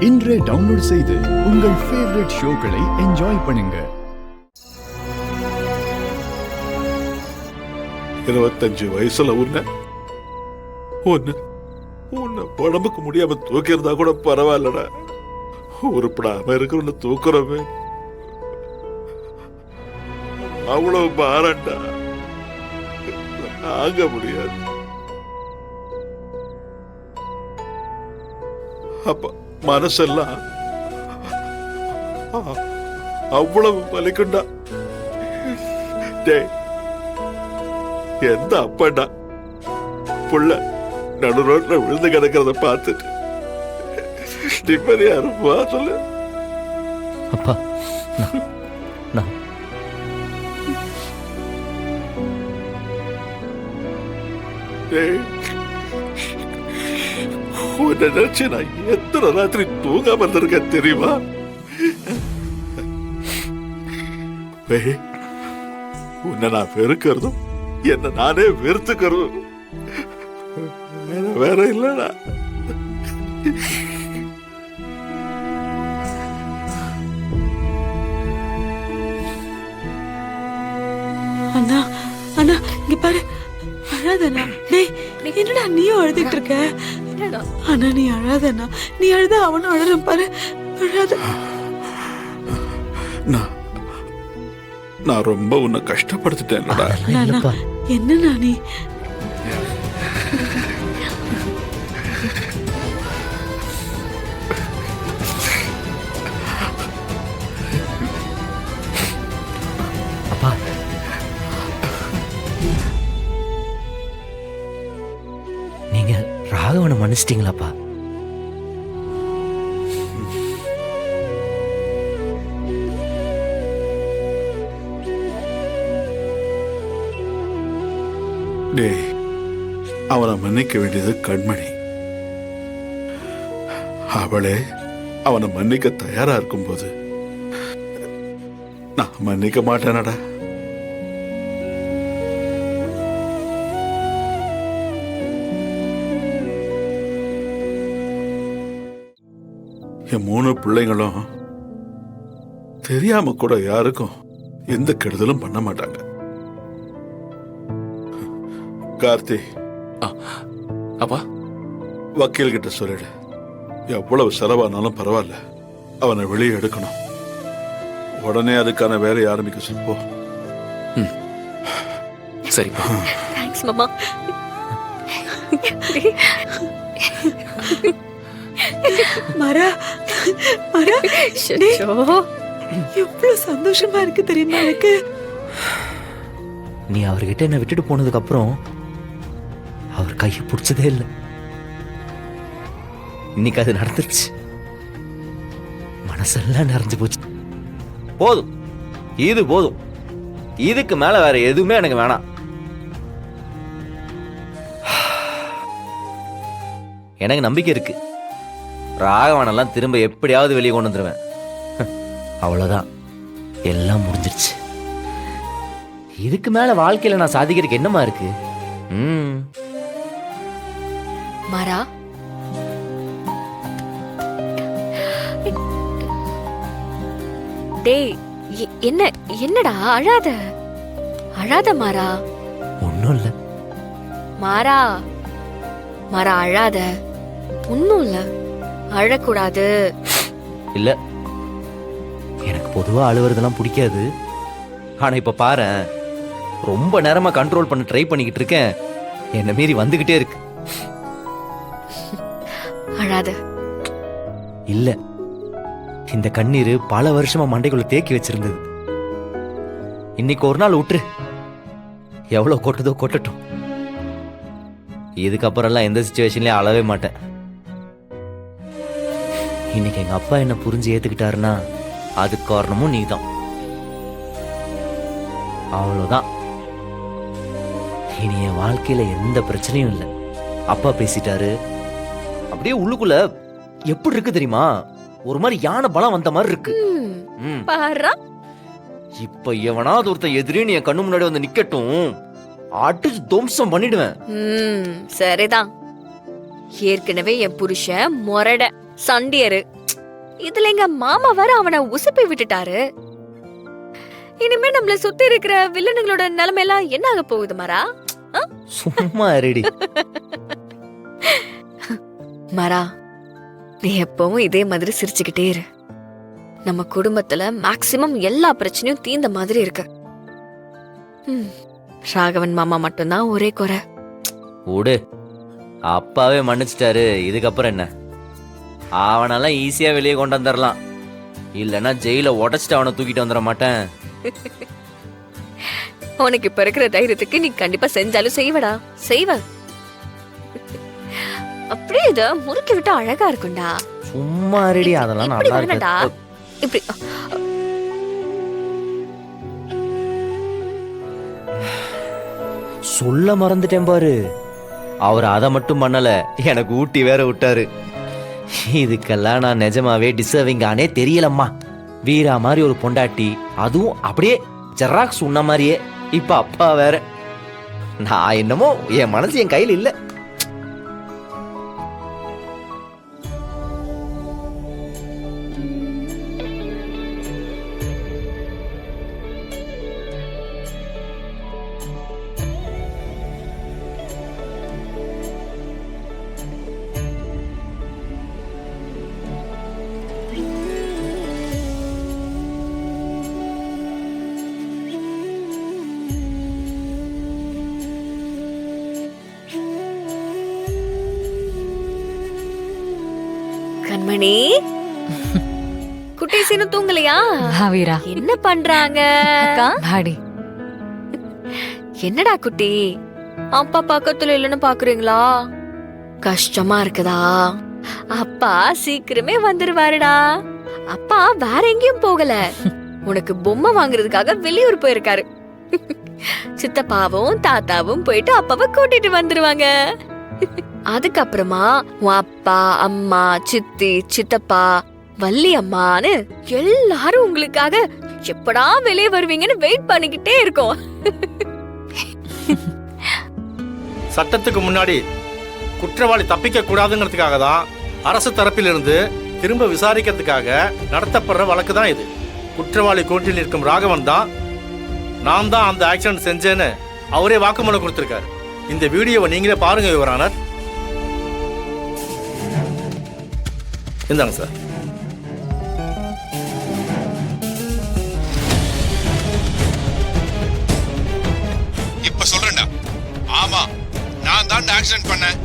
இன்றே டவுன்லோட் செய்து உங்கள் ஃபேவரட் ஷோக்களை என்ஜாய் பண்ணுங்க. 25 வயசுல உன்னை உடம்புக்கு முடியாம தூக்கியிருந்தா கூட பரவாயில்லடா. உருப்படாம இருக்கிற தூக்குறவே அவ்வளவு பாரண்டா, ஆக முடியாது. அப்ப மனசெல்லாம் அவ்வளவு வலிக்குண்டா. எந்த அப்பண்டா புள்ள நடு ரோட்ல விழுந்து கிடக்கிறத பார்த்துட்டு நிம்மதியா இருப்பா சொல்லு. அப்பா உன்னை நினைச்சு நான் எத்தனை ராத்திரி தூங்காம இருந்திருக்கேன் தெரியுமா? உன்னை நான் வெறுக்கிறதும் என்ன நானே வெறுத்துக்கிறதும் வேற இல்லடா. அண்ணா அண்ணா இங்க பாரு, அழாதண்ணா. டேய் என்னடா நீயும் அழுதுட்டு இருக்க? அண்ணா நீ அழாதண்ணா, நீ அழுத அவனும் அழறான் பாரு. அழாத. நான் ரொம்ப உன்னை கஷ்டப்படுத்திட்டேன்டா. என்னண்ணா நீ? அப்பா நீங்க ராகவனை மன்னிச்சிட்டீங்களாப்பா? டேய், அவனை மன்னிக்க வேண்டியது கண்மணி. அவளே அவனை மன்னிக்க தயாரா இருக்கும்போது நான் மன்னிக்க மாட்டேனடா. என் 3 பிள்ளைங்களும் தெரியாம கூட யாருக்கும் எந்த கெடுதலும் பண்ண மாட்டாங்க. கார்த்தி, அப்பா வக்கீல் கிட்ட சொல்லிடு, எவ்வளவு செலவானாலும் பரவாயில்ல, அவனை வெளியே எடுக்கணும். உடனே அதுக்கான வேலையை ஆரம்பிக்க சொல்லுப்போ. சரிப்பா. தேங்க்ஸ் மாமா. மரா மரா, எவ்வளவு சந்தோஷமா இருக்கு தெரியுமா எனக்கு? நீ அவர்கிட்ட என்ன விட்டுட்டு போனதுக்கு அப்புறம் அவர் கையை பிடிச்சதே இல்லை. இன்னைக்கு அது நடந்துருச்சு. மனசெல்லாம் நிறைஞ்சு போச்சு. போதும், இது போதும். இதுக்கு மேல வேற எதுவுமே எனக்கு வேணாம். எனக்கு நம்பிக்கை இருக்கு, ராகவனெல்லாம் திரும்ப எப்படியாவது வெளியே கொண்டு வந்துருவேன். அவ்வளவுதான், எல்லாம் முடிஞ்சிருச்சு. இதுக்கு மேல வாழ்க்கையில நான் சாதிக்கிறதுக்கு என்னமா இருக்கு? மாறா, டேய் என்னடா அழாத அழாத மாறா. ஒண்ணும் இல்ல மாறா மாறா, அழாத. ஒன்னும் இல்ல, அழக்கூடாது. இல்ல, எனக்கு பொதுவா அழுவுறதெல்லாம் பிடிக்காது. ஆனா இப்ப பாரு, ரொம்ப நேரமா கண்ட்ரோல் பண்ண ட்ரை பண்ணிக்கிட்டு இருக்கேன். என்ன மீறி வந்துகிட்டே இருக்கு. அழாத. இல்ல, இந்த கண்ணீர் பல வருஷமா மண்டைக்குள்ள தேக்கி வச்சிருந்தது. இன்னைக்கு ஒரு நாள் விட்டுரு, எவ்வளவு கொட்டதோ கொட்டட்டும். இதுக்கப்புறம் எல்லாம் எந்த சிச்சுவேஷன்லயும் அழவே மாட்டேன். இன்னைக்கு எங்க அப்பா என்ன புரிஞ்சு ஏத்துக்கிட்டாருன்னா அதுக்கு காரணமும் நீதான். அவ்வளவுதான். இனி என் வாழ்க்கையில எந்த பிரச்சனையும் இல்லை. அப்பா பேசிட்டாரு. அப்படியே உள்ளுக்குள்ள எப்படி இருக்கு தெரியுமா? ஒரு மாதிரி யானை பலம் வந்த மாதிரி இருக்கு. இப்ப எவனாவது ஒருத்தன் எதிரின்னு என் கண்ணு முன்னாடி வந்து நிக்கட்டும், அடிச்சு துவம்சம் பண்ணிடுவேன். சரிதான். ஏற்கனவே என் புருஷன் மொரட சண்டியரு. இதுல எங்க மாமா வேற அவனை உசுப்பி விட்டுட்டாரு. இனிமே நம்மள சுத்தி இருக்கிற வில்லனுங்களோட நிலைமை எல்லாம் என்ன ஆக போகுது மாறா? சும்மா ரெடி. மாறா, நீ எப்பவும் இதே மாதிரி சிரிச்சுக்கிட்டே இரு. நம்ம குடும்பத்துல மேக்சிமம் எல்லா பிரச்சனையும் தீர்ந்த மாதிரி இருக்கு. ராகவன் மாமா மட்டும்தான் ஒரே குறை. விடு, அப்பாவே மன்னிச்சிட்டாரு, இதுக்கப்புறம் என்ன? அவனெல்லாம் ஈஸியா வெளியே கொண்டு வந்துடலாம். இல்லைன்னா ஜெயில உடச்சிட்டு அவனை தூக்கிட்டு வந்துட மாட்டேன். உனக்கு இப்ப இருக்கிற தைரியத்துக்கு நீ கண்டிப்பா செஞ்சாலும் செய்வடா, செய்வ. அப்படியே இத முறுக்கி விட்டு அழகா இருக்கும்டா. சும்மா ரெடி, அதெல்லாம் இப்படி நல்லா வேணடா, இருக்கு. இப்படி. சொல்ல மறந்துட்டேன் பாரு, அவர் அதை மட்டும் பண்ணல, எனக்கு ஊட்டி வேற விட்டாரு. இதுக்கெல்லாம் நான் நிஜமாவே டிசர்விங் ஆனே தெரியலம்மா. வீரா மாதிரி ஒரு பொண்டாட்டி, அதுவும் அப்படியே ஜெராக்ஸ் உன்ன மாதிரியே. இப்ப அப்பா வேற. நான் என்னமோ என் மனசு என் கையில் இல்ல. கண்மணி, குட்டி சீனு தூங்கலையா? வீரா என்ன பண்றாங்க? பாடி என்னடா குட்டி, அப்பா பக்கத்துல இல்லன்னு பாக்குறீங்களா? கஷ்டமா இருக்குதா? அப்பா சீக்கிரமே வந்துருவாருடா. அப்பா வேற எங்கேயும் போகல, உனக்கு பொம்மை வாங்குறதுக்காக வெளியூர் போயிருக்காரு. சித்தப்பாவும் தாத்தாவும் போயிட்டு அப்பாவை கூட்டிட்டு வந்துருவாங்க. அதுக்கப்புறமா உன் அப்பா, அம்மா, சித்தி, சித்தப்பா, வள்ளி அம்மான்னு எல்லாரும் உங்களுக்காக எப்படா வெளியே வருவீங்கன்னு வெயிட் பண்ணிக்கிட்டே இருக்கோம். சட்டத்துக்கு முன்னாடி குற்றவாளி தப்பிக்க கூடாதுங்கிறதுக்காக தான் அரசு தரப்பிலிருந்து திரும்ப விசாரிக்கிறதுக்காக நடத்தப்படுற வழக்கு தான் இது. குற்றவாளி கோர்ட்டில் நிற்கும் ராகவன் தான் நான் தான் அந்த ஆக்சிடென்ட் செஞ்சேன்னு அவரே வாக்குமூலம் கொடுத்திருக்காரு. இந்த வீடியோவை நீங்களே பாருங்க யுவர் ஆனர். இந்தாங்க சார். இப்ப சொல்றேன்டா. ஆமா, நான் தான் ஆக்சிடென்ட் பண்ணேன்.